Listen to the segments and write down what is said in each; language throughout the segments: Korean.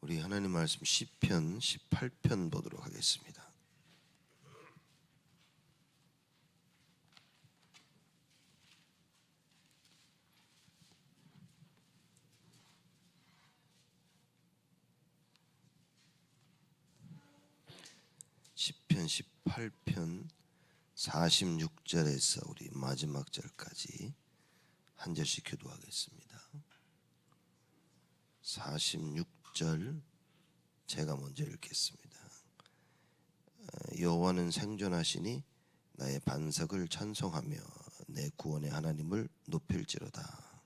우리 하나님 말씀 시편 18편 보도록 하겠습니다. 시편 18편 46절에서 우리 마지막 절까지 한 절씩 교도하겠습니다. 46절 제가 먼저 읽겠습니다. 여호와는 생존하시니 나의 반석을 찬송하며 내 구원의 하나님을 높일지로다.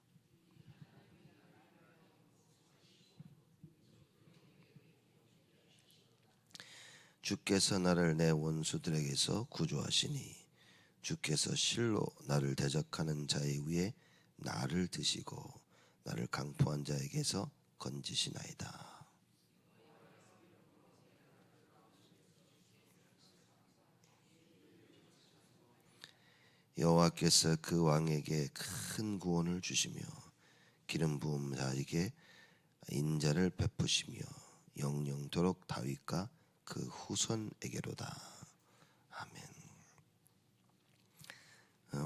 주께서 나를 내 원수들에게서 구조하시니 주께서 실로 나를 대적하는 자의 위에 나를 드시고 나를 강포한 자에게서 건지시나이다. 여호와께서 그 왕에게 큰 구원을 주시며 기름 부음 자에게 인자를 베푸시며 영영토록 다윗과 그 후손에게로다. 아멘.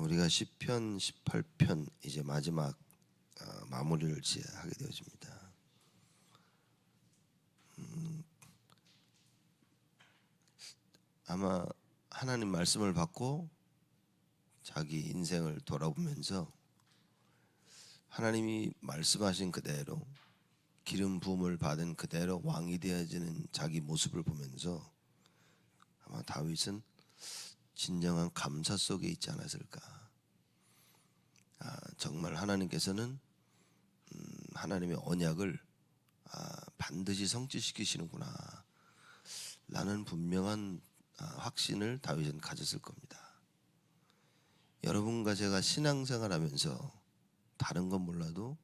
우리가 시편 18편 이제 마지막 마무리를 하게 되어집니다. 아마 하나님 말씀을 받고 자기 인생을 돌아보면서 하나님이 말씀하신 그대로 기름 부음을 받은 그대로 왕이 되어지는 자기 모습을 보면서 아마 다윗은 진정한 감사 속에 있지 않았을까. 정말 하나님께서는 하나님의 언약을 반드시 성취시키시는구나 라는 분명한 확신을 다윗은 가졌을 겁니다. 여러분과 제가 신앙생활하면서 다른 건 몰라도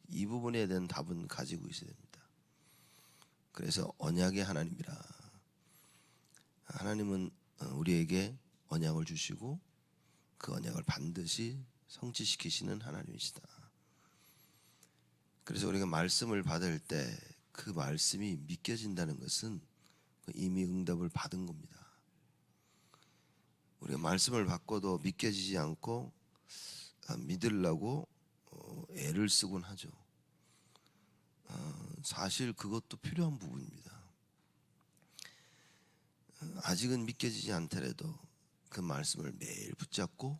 이 부분에 대한 답은 가지고 있어야 됩니다. 그래서 언약의 하나님이라. 하나님은 우리에게 언약을 주시고 그 언약을 반드시 성취시키시는 하나님이시다. 그래서 우리가 말씀을 받을 때 그 말씀이 믿겨진다는 것은 이미 응답을 받은 겁니다. 우리가 말씀을 받고도 믿겨지지 않고 믿으려고 애를 쓰곤 하죠. 사실 그것도 필요한 부분입니다. 아직은 믿겨지지 않더라도 그 말씀을 매일 붙잡고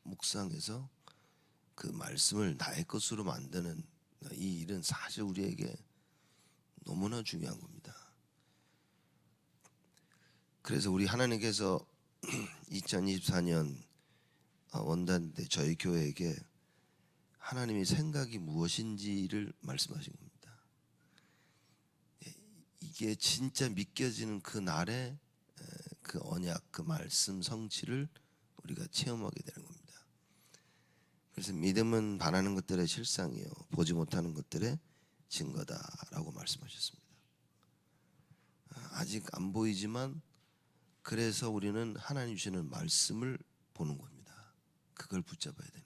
묵상해서 그 말씀을 나의 것으로 만드는 이 일은 사실 우리에게 너무나 중요한 겁니다. 그래서 우리 하나님께서 2024년 원단 때 저희 교회에게 하나님의 생각이 무엇인지를 말씀하신 겁니다. 이게 진짜 믿겨지는 그 날에 그 언약, 그 말씀 성취를 우리가 체험하게 되는 겁니다. 그래서 믿음은 바라는 것들의 실상이요 보지 못하는 것들의 증거다라고 말씀하셨습니다. 아직 안 보이지만 그래서 우리는 하나님 주시는 말씀을 보는 겁니다. 그걸 붙잡아야 되는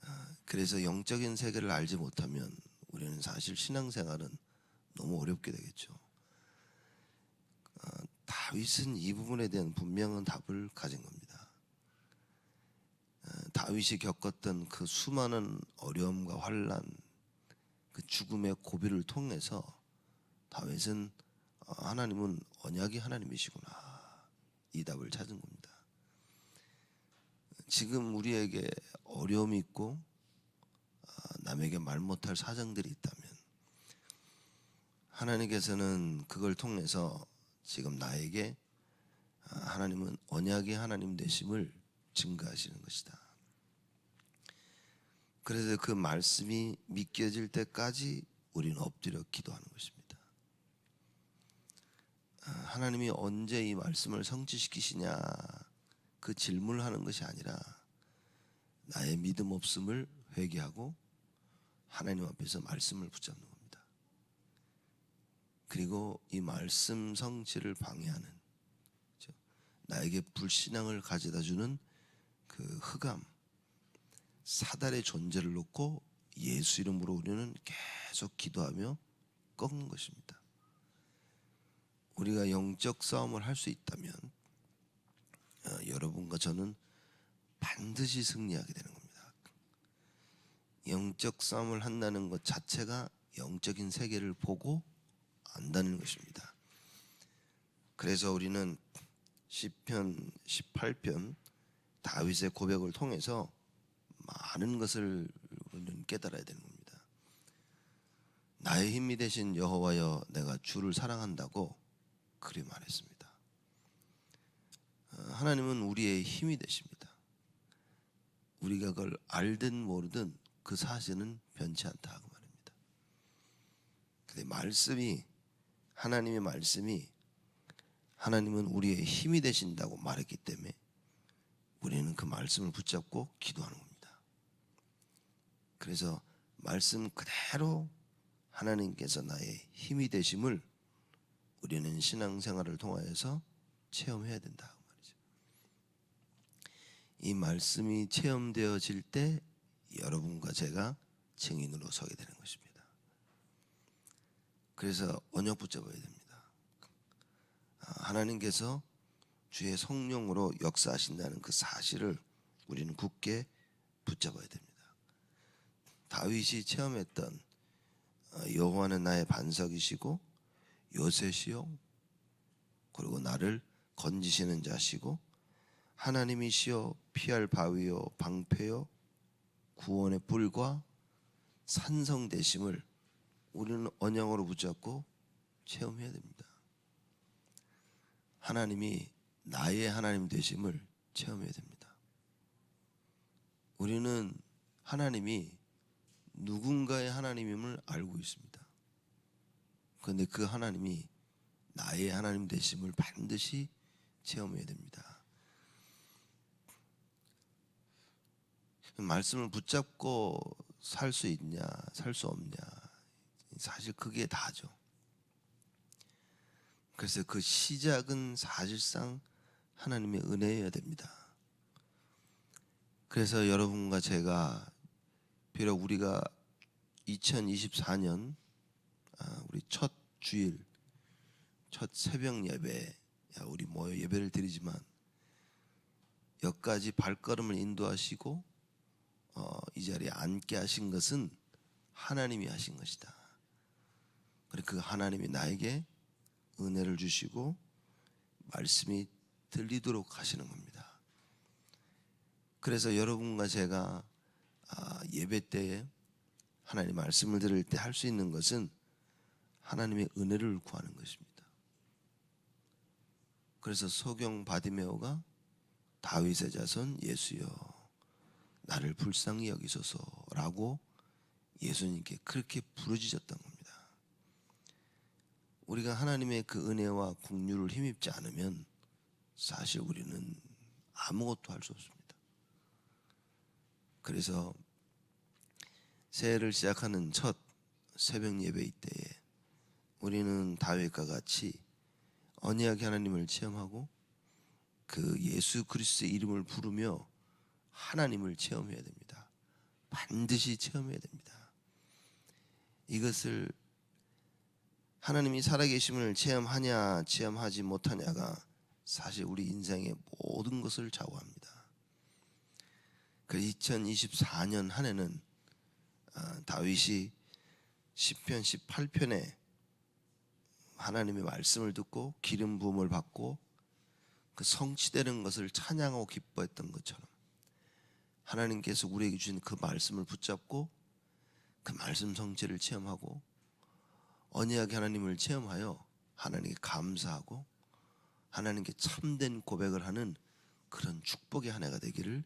거예요. 그래서 영적인 세계를 알지 못하면 우리는 사실 신앙생활은 너무 어렵게 되겠죠. 다윗은 이 부분에 대한 분명한 답을 가진 겁니다. 다윗이 겪었던 그 수많은 어려움과 환난, 그 죽음의 고비를 통해서 다윗은 하나님은 언약의 하나님이시구나 이 답을 찾은 겁니다. 지금 우리에게 어려움이 있고 남에게 말 못할 사정들이 있다면 하나님께서는 그걸 통해서 지금 나에게 하나님은 언약의 하나님 되심을 증거하시는 것이다. 그래서 그 말씀이 믿겨질 때까지 우리는 엎드려 기도하는 것입니다. 하나님이 언제 이 말씀을 성취시키시냐 그 질문을 하는 것이 아니라 나의 믿음 없음을 회개하고 하나님 앞에서 말씀을 붙잡는 겁니다. 그리고 이 말씀 성취를 방해하는 나에게 불신앙을 가져다주는 그 흑암 사단의 존재를 놓고 예수 이름으로 우리는 계속 기도하며 꺾는 것입니다. 우리가 영적 싸움을 할 수 있다면 여러분과 저는 반드시 승리하게 되는 겁니다. 영적 싸움을 한다는 것 자체가 영적인 세계를 보고 안다는 것입니다. 그래서 우리는 시편 18편 다윗의 고백을 통해서 많은 것을 우리는 깨달아야 되는 겁니다. 나의 힘이 되신 여호와여, 내가 주를 사랑한다고 그리 말했습니다. 하나님은 우리의 힘이 되십니다. 우리가 그걸 알든 모르든 그 사실은 변치 않다 그 말입니다. 근데 하나님의 말씀이 하나님은 우리의 힘이 되신다고 말했기 때문에 우리는 그 말씀을 붙잡고 기도하는 겁니다. 그래서 말씀 그대로 하나님께서 나의 힘이 되심을 우리는 신앙생활을 통하여서 체험해야 된다 그 말이죠. 이 말씀이 체험되어질 때 여러분과 제가 증인으로 서게 되는 것입니다. 그래서 언약 붙잡아야 됩니다. 하나님께서 주의 성령으로 역사하신다는 그 사실을 우리는 굳게 붙잡아야 됩니다. 다윗이 체험했던 여호와는 나의 반석이시고 요새시요 그리고 나를 건지시는 자시고 하나님이시여 피할 바위요 방패요 구원의 뿔과 산성 되심을 우리는 언약으로 붙잡고 체험해야 됩니다. 하나님이 나의 하나님 되심을 체험해야 됩니다. 우리는 하나님이 누군가의 하나님임을 알고 있습니다. 그런데 그 하나님이 나의 하나님 되심을 반드시 체험해야 됩니다. 말씀을 붙잡고 살 수 있냐, 살 수 없냐, 사실 그게 다죠. 그래서 그 시작은 사실상 하나님의 은혜여야 됩니다. 그래서 여러분과 제가 비록 우리가 2024년 우리 첫 주일, 첫 새벽 예배 우리 모여 예배를 드리지만 여기까지 발걸음을 인도하시고 이 자리에 앉게 하신 것은 하나님이 하신 것이다. 그리고 그 하나님이 나에게 은혜를 주시고 말씀이 들리도록 하시는 겁니다. 그래서 여러분과 제가 예배 때에 하나님 말씀을 들을 때 할 수 있는 것은 하나님의 은혜를 구하는 것입니다. 그래서 소경 바디메오가 다윗의 자손 예수여 나를 불쌍히 여기소서라고 예수님께 그렇게 부르짖었던 겁니다. 우리가 하나님의 그 은혜와 긍휼을 힘입지 않으면 사실 우리는 아무것도 할 수 없습니다. 그래서 새해를 시작하는 첫 새벽 예배 때에 우리는 다윗과 같이 언약의 하나님을 체험하고 그 예수 그리스도의 이름을 부르며 하나님을 체험해야 됩니다. 반드시 체험해야 됩니다. 이것을 하나님이 살아계심을 체험하냐 체험하지 못하냐가 사실 우리 인생의 모든 것을 좌우합니다. 그 2024년 한 해는 다윗이 시편 18편에 하나님의 말씀을 듣고 기름 부음을 받고 그 성취되는 것을 찬양하고 기뻐했던 것처럼 하나님께서 우리에게 주신 그 말씀을 붙잡고 그 말씀 성취를 체험하고 언약의 하나님을 체험하여 하나님께 감사하고 하나님께 참된 고백을 하는 그런 축복의 한 해가 되기를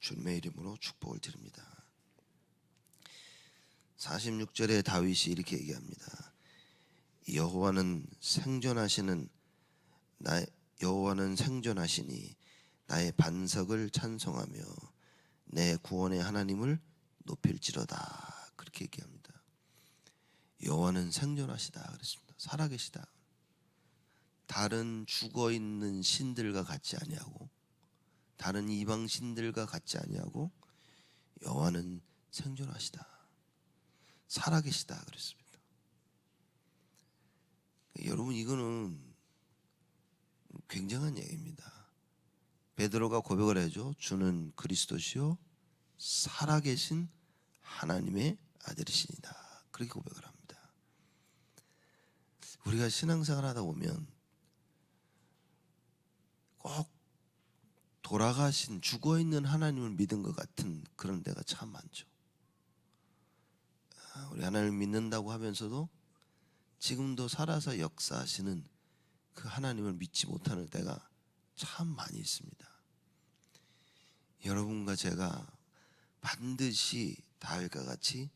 주님의 이름으로 축복을 드립니다. 46절에 다윗이 이렇게 얘기합니다. 여호와는 생존하시니 나의 반석을 찬송하며 내 구원의 하나님을 높일지로다. 그렇게 얘기합니다. 여호와는 생존하시다 그랬습니다. 살아계시다. 다른 죽어있는 신들과 같지 아니하고 다른 이방 신들과 같지 아니하고 여호와는 생존하시다. 살아계시다 그랬습니다. 여러분, 이거는 굉장한 얘기입니다. 베드로가 고백을 해줘. 주는 그리스도시요 살아계신 하나님의 아들이시니다. 그렇게 고백을 합니다. 우리가 신앙생활 하다 보면 꼭 돌아가신 죽어있는 하나님을 믿은 것 같은 그런 데가 참 많죠. 우리 하나님을 믿는다고 하면서도 지금도 살아서 역사하시는 그 하나님을 믿지 못하는 때가 참 많이 있습니다. 여러분과 제가 반드시 다윗과 같이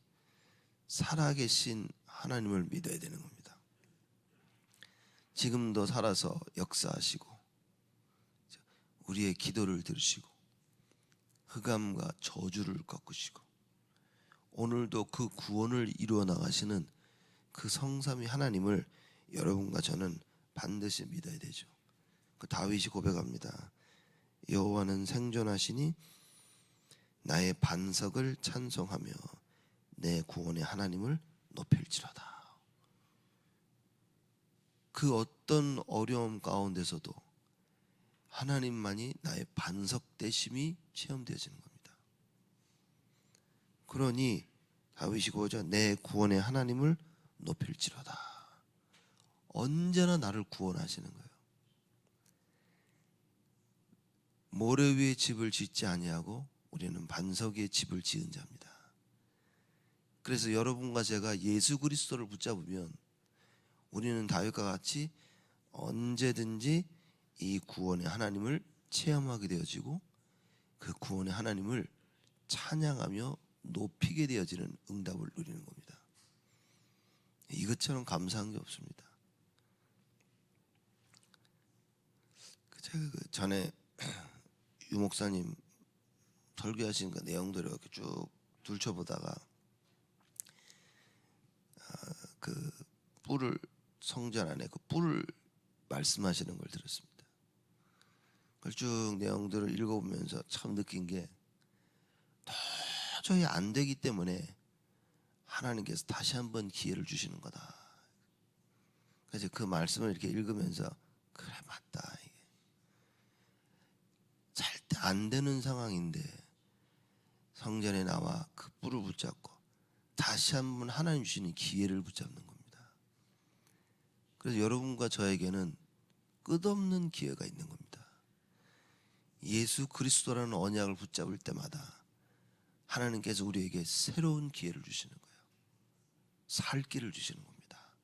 살아계신 하나님을 믿어야 되는 겁니다. 지금도 살아서 역사하시고 우리의 기도를 들으시고 흑암과 저주를 꺾으시고 오늘도 그 구원을 이루어 나가시는 그 성삼위 하나님을 여러분과 저는 반드시 믿어야 되죠. 그 다윗이 고백합니다. 여호와는 생존하시니 나의 반석을 찬송하며 내 구원의 하나님을 높일지로다. 그 어떤 어려움 가운데서도 하나님만이 나의 반석 되심이 체험되어지는 겁니다. 그러니 다윗이 고자 내 구원의 하나님을 높일지로다. 언제나 나를 구원하시는 거예요. 모래 위에 집을 짓지 아니하고 우리는 반석 위에 집을 지은 자입니다. 그래서 여러분과 제가 예수 그리스도를 붙잡으면 우리는 다윗과 같이 언제든지 이 구원의 하나님을 체험하게 되어지고 그 구원의 하나님을 찬양하며 높이게 되어지는 응답을 누리는 겁니다. 이것처럼 감사한 게 없습니다. 제가 그 전에 유 목사님 설교하신 그 내용들을 이렇게 쭉 둘쳐보다가 그 뿔을 성전 안에 그 뿔을 말씀하시는 걸 들었습니다. 그걸 쭉 내용들을 읽어보면서 참 느낀 게 도저히 안 되기 때문에 하나님께서 다시 한번 기회를 주시는 거다. 그래서 그 말씀을 이렇게 읽으면서 그래 맞다. 이게 절대 안 되는 상황인데 성전에 나와 그 뿔을 붙잡고 다시 한번 하나님 주시는 기회를 붙잡는 겁니다. 그래서 여러분과 저에게는 끝없는 기회가 있는 겁니다. 예수 그리스도라는 언약을 붙잡을 때마다 하나님께서 우리에게 새로운 기회를 주시는 거예요. 살 길을 주시는 겁니다.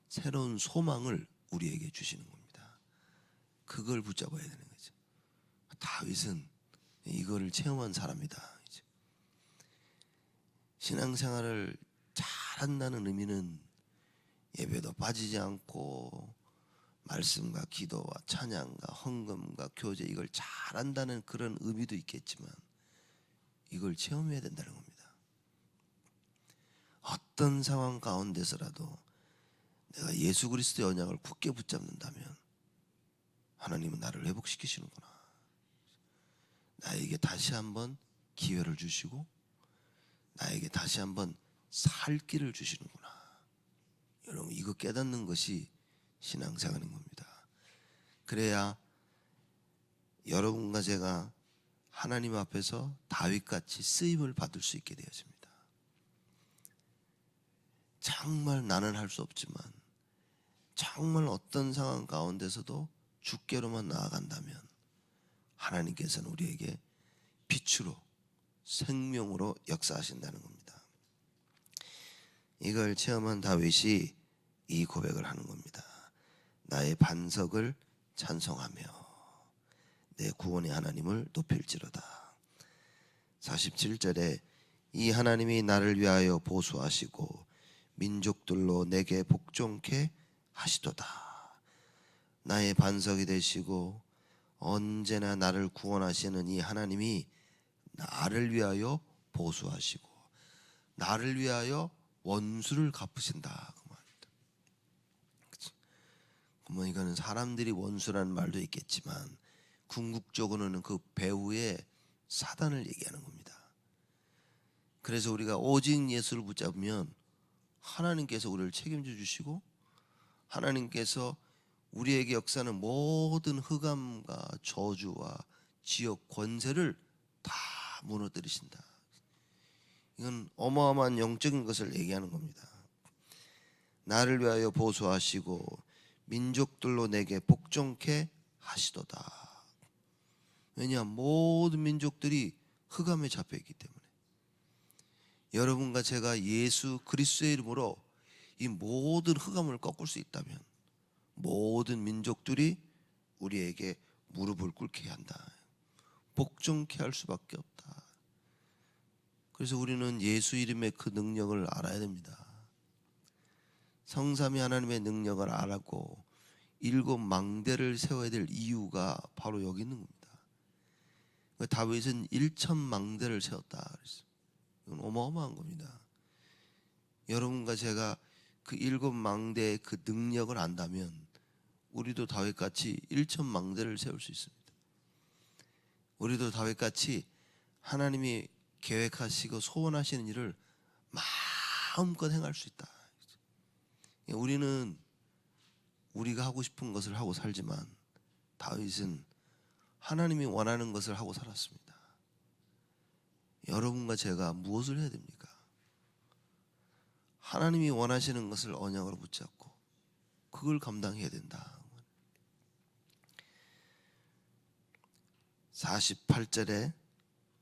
새로운 소망을 우리에게 주시는 겁니다. 그걸 붙잡아야 되는 거죠. 다윗은 이거를 체험한 사람이다. 신앙생활을 잘한다는 의미는 예배도 빠지지 않고 말씀과 기도와 찬양과 헌금과 교제 이걸 잘한다는 그런 의미도 있겠지만 이걸 체험해야 된다는 겁니다. 어떤 상황 가운데서라도 내가 예수 그리스도의 언약을 굳게 붙잡는다면 하나님은 나를 회복시키시는구나. 나에게 다시 한번 기회를 주시고 나에게 다시 한번 살 길을 주시는구나. 여러분 이거 깨닫는 것이 신앙생활인 겁니다. 그래야 여러분과 제가 하나님 앞에서 다윗같이 쓰임을 받을 수 있게 되어집니다. 정말 나는 할 수 없지만 정말 어떤 상황 가운데서도 주께로만 나아간다면 하나님께서는 우리에게 빛으로 생명으로 역사하신다는 겁니다. 이걸 체험한 다윗이 이 고백을 하는 겁니다. 나의 반석을 찬송하며 내 구원의 하나님을 높일지로다. 47절에 이 하나님이 나를 위하여 보수하시고 민족들로 내게 복종케 하시도다. 나의 반석이 되시고 언제나 나를 구원하시는 이 하나님이 나를 위하여 보수하시고 나를 위하여 원수를 갚으신다 그 말입니다. 그러면 이거는 사람들이 원수라는 말도 있겠지만 궁극적으로는 그 배후의 사단을 얘기하는 겁니다. 그래서 우리가 오직 예수를 붙잡으면 하나님께서 우리를 책임져 주시고 하나님께서 우리에게 역사하는 모든 흑암과 저주와 지역 권세를 다 무너뜨리신다. 이건 어마어마한 영적인 것을 얘기하는 겁니다. 나를 위하여 보수하시고 민족들로 내게 복종케 하시도다. 왜냐, 모든 민족들이 흑암에 잡혀있기 때문에. 여러분과 제가 예수 그리스도의 이름으로 이 모든 흑암을 꺾을 수 있다면 모든 민족들이 우리에게 무릎을 꿇게 한다. 복종케 할 수밖에 없다. 그래서 우리는 예수 이름의 그 능력을 알아야 됩니다. 성삼위 하나님의 능력을 알고 일곱 망대를 세워야 될 이유가 바로 여기 있는 겁니다. 다윗은 1,000망대를 세웠다 그랬어요. 이건 어마어마한 겁니다. 여러분과 제가 그 일곱 망대의 그 능력을 안다면 우리도 다윗같이 1,000망대를 세울 수 있습니다. 우리도 다윗같이 하나님이 계획하시고 소원하시는 일을 마음껏 행할 수 있다. 우리는 우리가 하고 싶은 것을 하고 살지만 다윗은 하나님이 원하는 것을 하고 살았습니다. 여러분과 제가 무엇을 해야 됩니까? 하나님이 원하시는 것을 언약으로 붙잡고 그걸 감당해야 된다. 48절에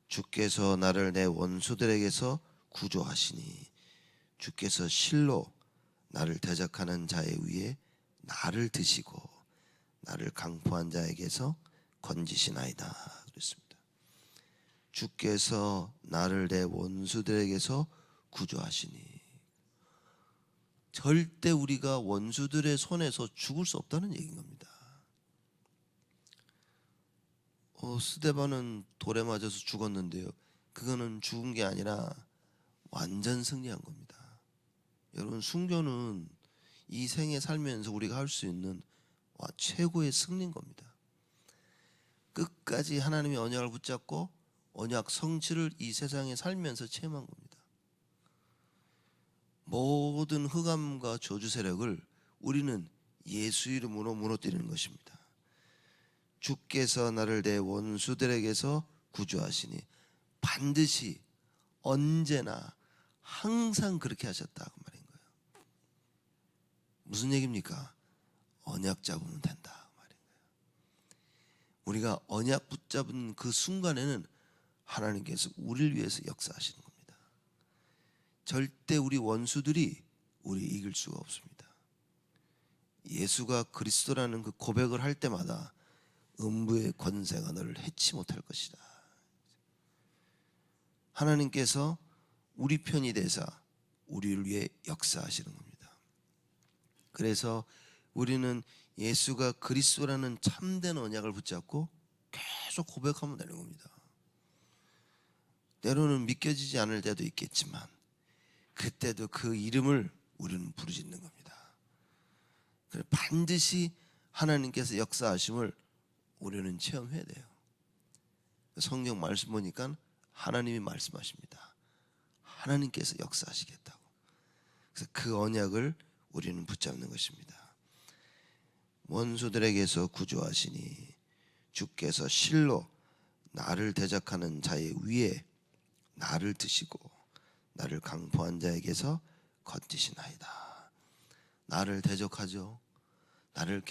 주께서 나를 내 원수들에게서 구조하시니 주께서 실로 나를 대적하는 자의 위에 나를 드시고 나를 강포한 자에게서 건지시나이다 그랬습니다. 주께서 나를 내 원수들에게서 구조하시니 절대 우리가 원수들의 손에서 죽을 수 없다는 얘기인 겁니다. 스데반은 돌에 맞아서 죽었는데요. 그거는 죽은 게 아니라 완전 승리한 겁니다. 여러분, 순교는 이 생에 살면서 우리가 할 수 있는 최고의 승리인 겁니다. 끝까지 하나님의 언약을 붙잡고 언약 성취를 이 세상에 살면서 체험한 겁니다. 모든 흑암과 저주 세력을 우리는 예수 이름으로 무너뜨리는 것입니다. 주께서 나를 내 원수들에게서 구조하시니 반드시 언제나 항상 그렇게 하셨다 그 말인 거예요. 무슨 얘기입니까? 언약 잡으면 된다 그 말인 거예요. 우리가 언약 붙잡은 그 순간에는 하나님께서 우리를 위해서 역사하시는 겁니다. 절대 우리 원수들이 우리 이길 수가 없습니다. 예수가 그리스도라는 그 고백을 할 때마다 음부의 권세가 너를 해치 못할 것이다. 하나님께서 우리 편이 되사 우리를 위해 역사하시는 겁니다. 그래서 우리는 예수가 그리스도라는 참된 언약을 붙잡고 계속 고백하면 되는 겁니다. 때로는 믿겨지지 않을 때도 있겠지만 그때도 그 이름을 우리는 부르짖는 겁니다. 반드시 하나님께서 역사하심을 우리는 체험해야 돼요. 성경 말씀 보니까 하나님이 말씀하십니다. 하나님께서 역사하시겠다고. 그래서 그 언약을 우리는 붙잡는 것입니다. 원수들에게서 구조하시니 주께서 실로 나를 대적하는 자의 위에 나를 드시고 나를 강포한 자에게서 건지시나이다. 나를 대적하죠. 나를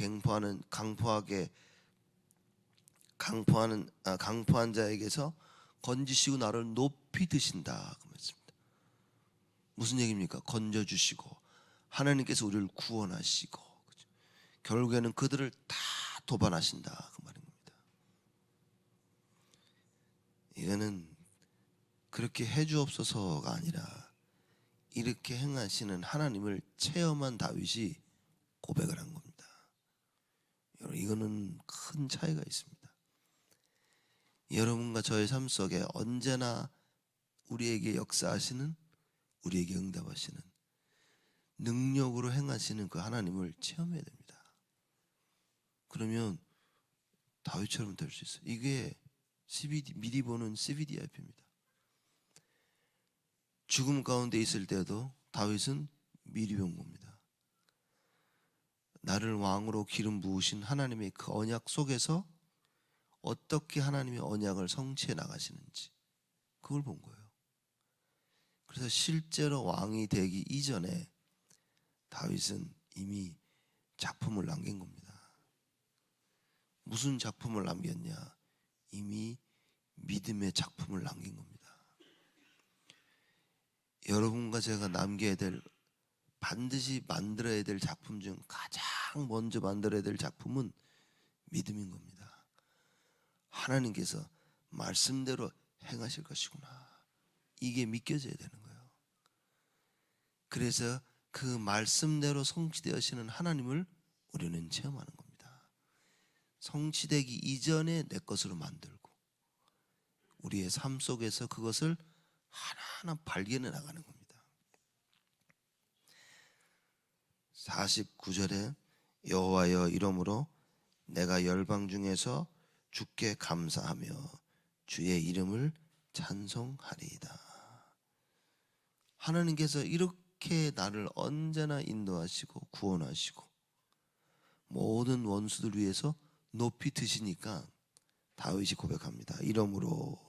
강포한 자에게서 건지시고 나를 높이 드신다 그 말씀입니다. 무슨 얘기입니까? 건져주시고 하나님께서 우리를 구원하시고 그렇죠? 결국에는 그들을 다 도반하신다 그 말인 겁니다. 이거는 그렇게 해주옵소서가 아니라 이렇게 행하시는 하나님을 체험한 다윗이 고백을 한 겁니다. 이거는 큰 차이가 있습니다. 여러분과 저의 삶 속에 언제나 우리에게 역사하시는, 우리에게 응답하시는, 능력으로 행하시는 그 하나님을 체험해야 됩니다. 그러면 다윗처럼 될 수 있어요. 이게 미리 보는 CVDIP입니다. 죽음 가운데 있을 때도 다윗은 미리 본 겁니다. 나를 왕으로 기름 부으신 하나님의 그 언약 속에서 어떻게 하나님의 언약을 성취해 나가시는지 그걸 본 거예요. 그래서 실제로 왕이 되기 이전에 다윗은 이미 작품을 남긴 겁니다. 무슨 작품을 남겼냐? 이미 믿음의 작품을 남긴 겁니다. 여러분과 제가 남겨야 될, 반드시 만들어야 될 작품 중 가장 먼저 만들어야 될 작품은 믿음인 겁니다. 하나님께서 말씀대로 행하실 것이구나. 이게 믿겨져야 되는 거예요. 그래서 그 말씀대로 성취되시는 하나님을 우리는 체험하는 겁니다. 성취되기 이전에 내 것으로 만들고 우리의 삶 속에서 그것을 하나하나 발견해 나가는 겁니다. 49절에 여호와여 이러므로 내가 열방 중에서 주께 감사하며 주의 이름을 찬송하리이다. 하나님께서 이렇게 나를 언제나 인도하시고 구원하시고 모든 원수들 위해서 높이 드시니까 다윗이 고백합니다. 이러므로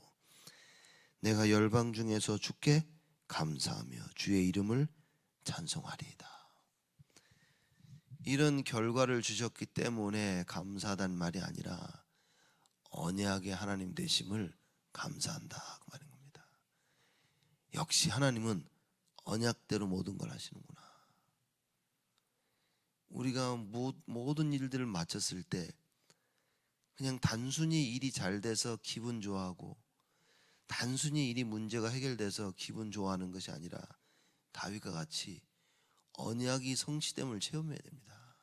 내가 열방 중에서 주께 감사하며 주의 이름을 찬송하리이다. 이런 결과를 주셨기 때문에 감사하다는 말이 아니라 언약의 하나님 되심을 감사한다 그 말인 겁니다. 역시 하나님은 언약대로 모든 걸 하시는구나. 우리가 모든 일들을 마쳤을 때 그냥 단순히 일이 잘 돼서 기분 좋아하고 단순히 일이 문제가 해결돼서 기분 좋아하는 것이 아니라 다윗과 같이 언약이 성취됨을 체험해야 됩니다.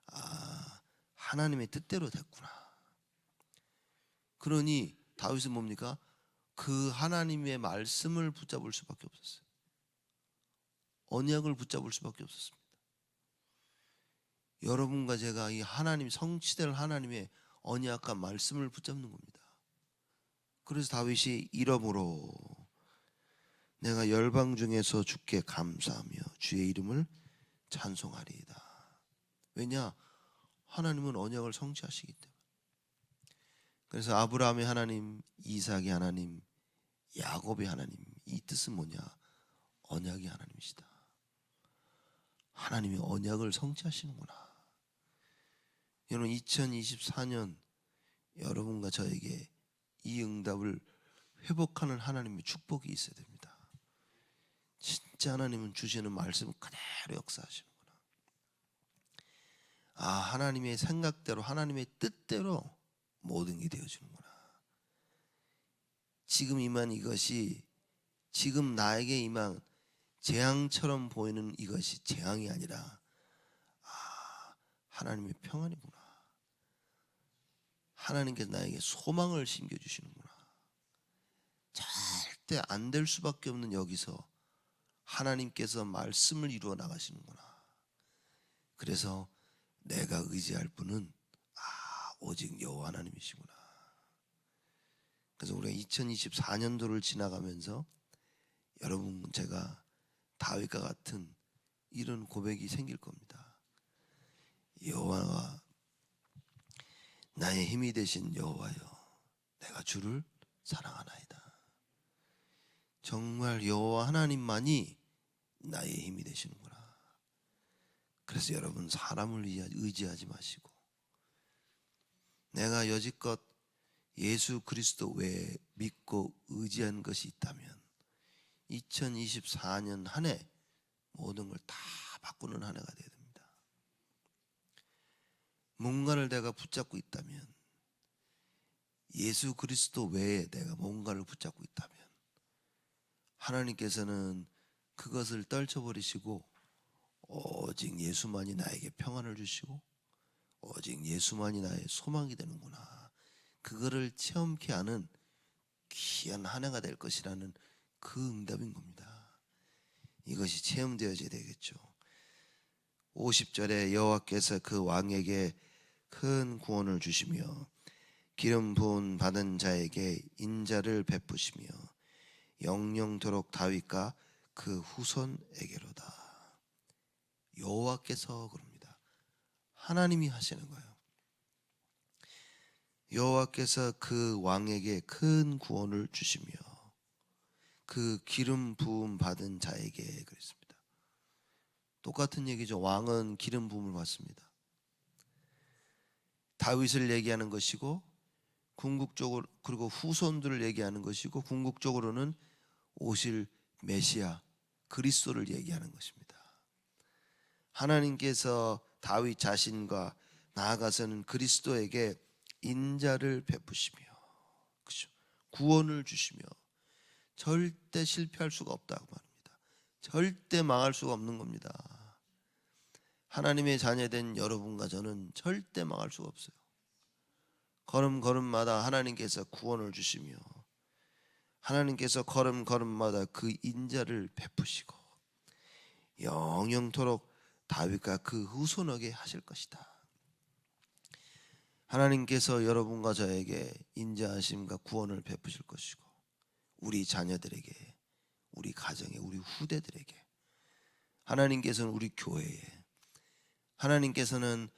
아, 하나님의 뜻대로 됐구나. 그러니 다윗은 뭡니까? 그 하나님의 말씀을 붙잡을 수밖에 없었어요. 언약을 붙잡을 수밖에 없었습니다. 여러분과 제가 이 하나님 성취될 하나님의 언약과 말씀을 붙잡는 겁니다. 그래서 다윗이 이러므로 내가 열방 중에서 주께 감사하며 주의 이름을 찬송하리이다. 왜냐? 하나님은 언약을 성취하시기 때문에. 그래서 아브라함의 하나님, 이삭의 하나님, 야곱의 하나님, 이 뜻은 뭐냐? 언약의 하나님이시다. 하나님이 언약을 성취하시는구나. 여러분 2024년 여러분과 저에게 이 응답을 회복하는 하나님의 축복이 있어야 됩니다. 진짜 하나님은 주시는 말씀 그대로 역사하시는구나. 아, 하나님의 생각대로 하나님의 뜻대로 모든 게 되어지는구나. 지금 임한 이것이 지금 나에게 임한 재앙처럼 보이는 이것이 재앙이 아니라 하나님의 평안이구나. 하나님께서 나에게 소망을 심겨주시는구나. 절대 안 될 수밖에 없는 여기서 하나님께서 말씀을 이루어 나가시는구나. 그래서 내가 의지할 분은 오직 여호와 하나님이시구나. 그래서 우리가 2024년도를 지나가면서 여러분 제가 다윗과 같은 이런 고백이 생길 겁니다. 여호와가 나의 힘이 되신 여호와여 내가 주를 사랑하나이다. 정말 여호와 하나님만이 나의 힘이 되시는구나. 그래서 여러분 사람을 의지하지 마시고 내가 여지껏 예수 그리스도 외에 믿고 의지한 것이 있다면 2024년 한 해 모든 걸 다 바꾸는 한 해가 되어야 됩니다. 뭔가를 내가 붙잡고 있다면 예수 그리스도 외에 내가 뭔가를 붙잡고 있다면 하나님께서는 그것을 떨쳐버리시고 오직 예수만이 나에게 평안을 주시고 오직 예수만이 나의 소망이 되는구나. 그거를 체험케 하는 귀한 한 해가 될 것이라는 그 응답인 겁니다. 이것이 체험되어져야 되겠죠. 50절에 여호와께서 그 왕에게 큰 구원을 주시며 기름 부은 받은 자에게 인자를 베푸시며 영영토록 다윗과 그 후손에게로다. 여호와께서 그럽니다. 하나님이 하시는 거예요. 여호와께서 그 왕에게 큰 구원을 주시며 그 기름 부음 받은 자에게 그랬습니다. 똑같은 얘기죠. 왕은 기름 부음을 받습니다. 다윗을 얘기하는 것이고 궁극적으로 그리고 후손들을 얘기하는 것이고 궁극적으로는 오실 메시아 그리스도를 얘기하는 것입니다. 하나님께서 다윗 자신과 나아가서는 그리스도에게 인자를 베푸시며 그렇죠? 구원을 주시며 절대 실패할 수가 없다고 말합니다. 절대 망할 수가 없는 겁니다. 하나님의 자녀된 여러분과 저는 절대 망할 수가 없어요. 걸음걸음마다 하나님께서 구원을 주시며 하나님께서 걸음걸음마다 그 인자를 베푸시고 영영토록 다윗과 그 후손에게 하실 것이다. 하나님께서 여러분과 저에게 인자하심과 구원을 베푸실 것이고 우리 자녀들에게, 우리 가정에, 우리 후대들에게, 하나님께서는 우리 교회에, 하나님께서는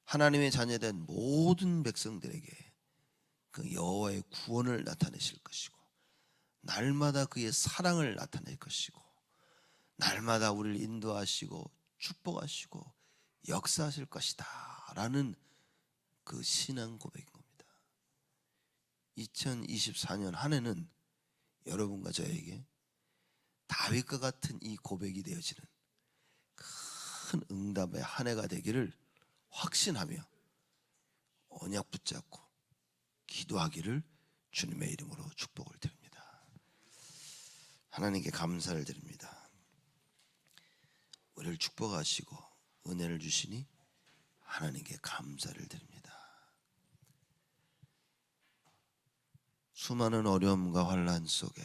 하나님의 자녀된 모든 백성들에게 그 여호와의 구원을 나타내실 것이고 날마다 그의 사랑을 나타낼 것이고 날마다 우리를 인도하시고 축복하시고 역사하실 것이다 라는 그 신앙 고백인 겁니다. 2024년 한 해는 여러분과 저에게 다윗과 같은 이 고백이 되어지는 큰 응답의 한 해가 되기를 확신하며 언약 붙잡고 기도하기를 주님의 이름으로 축복을 드립니다. 하나님께 감사를 드립니다. 우리를 축복하시고 은혜를 주시니 하나님께 감사를 드립니다. 수많은 어려움과 환난 속에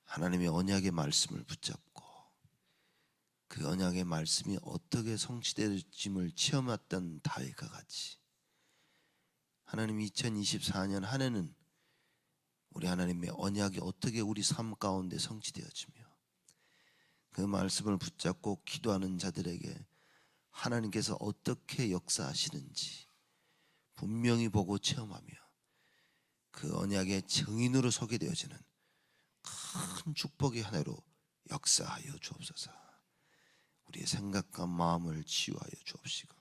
하나님의 언약의 말씀을 붙잡고 그 언약의 말씀이 어떻게 성취되어짐을 체험했던 다윗과 같이 하나님 2024년 한 해는 우리 하나님의 언약이 어떻게 우리 삶 가운데 성취되어지며 그 말씀을 붙잡고 기도하는 자들에게 하나님께서 어떻게 역사하시는지 분명히 보고 체험하며 그 언약의 증인으로 서게 되어지는 큰 축복의 한 해로 역사하여 주옵소서. 우리의 생각과 마음을 치유하여 주옵시고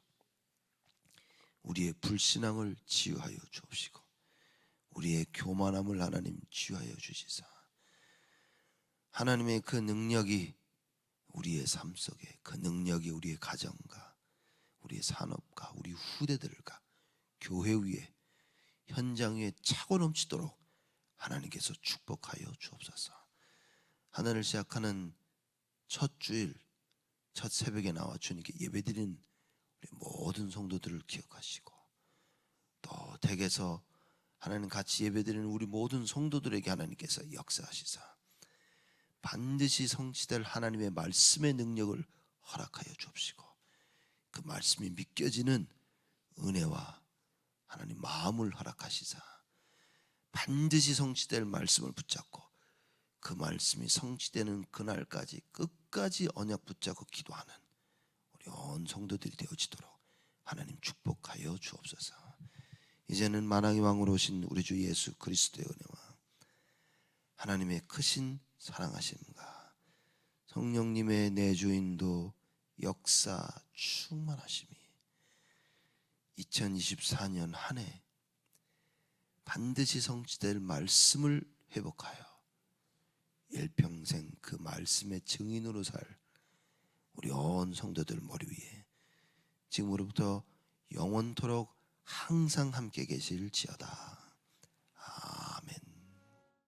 우리의 불신앙을 치유하여 주옵시고 우리의 교만함을 하나님 치유하여 주시사 하나님의 그 능력이 우리의 삶 속에 그 능력이 우리의 가정과 우리의 산업과 우리 후대들과 교회 위에 현장 위에 차고 넘치도록 하나님께서 축복하여 주옵소서. 하늘을 시작하는 첫 주일 첫 새벽에 나와 주님께 예배드린 우리 모든 성도들을 기억하시고 또 댁에서 하나님 같이 예배드리는 우리 모든 성도들에게 하나님께서 역사하시사 반드시 성취될 하나님의 말씀의 능력을 허락하여 주옵시고 그 말씀이 믿겨지는 은혜와 하나님 마음을 허락하시사 반드시 성취될 말씀을 붙잡고 그 말씀이 성취되는 그날까지 끝까지 언약 붙잡고 기도하는 우리 온 성도들이 되어지도록 하나님 축복하여 주옵소서. 이제는 만왕의 왕으로 오신 우리 주 예수 그리스도의 은혜와 하나님의 크신 사랑하심과 성령님의 내주인도 역사 충만하심이 2024년 한 해 반드시 성취될 말씀을 회복하여 일평생 그 말씀의 증인으로 살 우리 온 성도들 머리 위에 지금으로부터 영원토록 항상 함께 계실지어다.